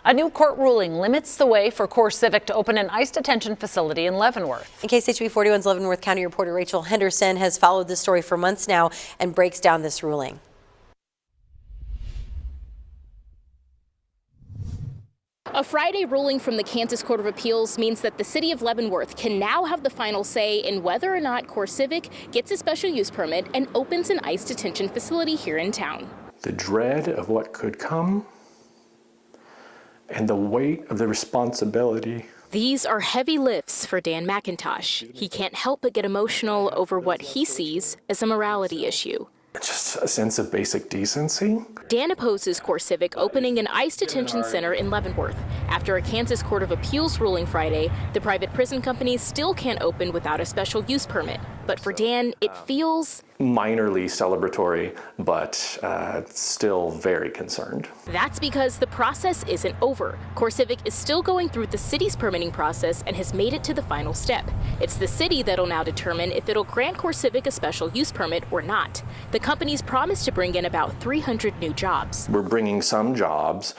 A new court ruling limits the way for CoreCivic to open an ICE detention facility in Leavenworth. In KCHB 41's Leavenworth County reporter Rachel Henderson has followed this story for months now and breaks down this ruling. A Friday ruling from the Kansas Court of Appeals means that the city of Leavenworth can now have the final say in whether or not CoreCivic gets a special use permit and opens an ICE detention facility here in town. The dread of what could come and the weight of the responsibility. These are heavy lifts for Dan McIntosh. He can't help but get emotional over what he sees as a morality issue. Just a sense of basic decency. Dan opposes CoreCivic opening an ICE detention center in Leavenworth. After a Kansas Court of Appeals ruling Friday, the private prison companies still can't open without a special use permit. But for Dan, it feels minorly celebratory, but still very concerned. That's because the process isn't over. CoreCivic is still going through the city's permitting process and has made it to the final step. It's the city that'll now determine if it'll grant CoreCivic a special use permit or not. The companies promised to bring in about 300 new jobs. We're bringing some jobs,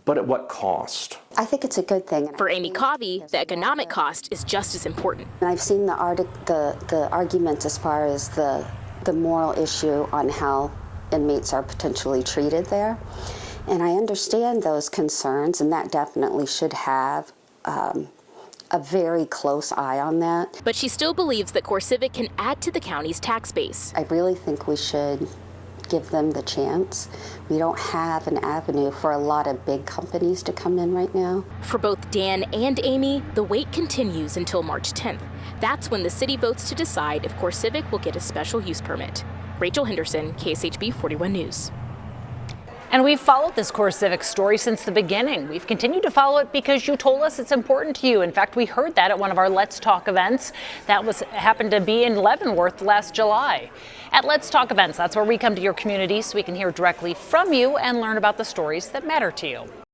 but at what cost? I think it's a good thing. For Amy Covey, the economic cost is just as important. I've seen the arguments as far as the moral issue on how inmates are potentially treated there. And I understand those concerns, and that definitely should have a very close eye on that. But she still believes that CoreCivic can add to the county's tax base. I really think we should give them the chance. We don't have an avenue for a lot of big companies to come in right now. For both Dan and Amy, the wait continues until March 10th. That's when the city votes to decide if CoreCivic will get a special use permit. Rachel Henderson, KSHB 41 News. And we've followed this CoreCivic story since the beginning. We've continued to follow it because you told us it's important to you. In fact, we heard that at one of our Let's Talk events that happened to be in Leavenworth last July. At Let's Talk events, that's where we come to your community so we can hear directly from you and learn about the stories that matter to you.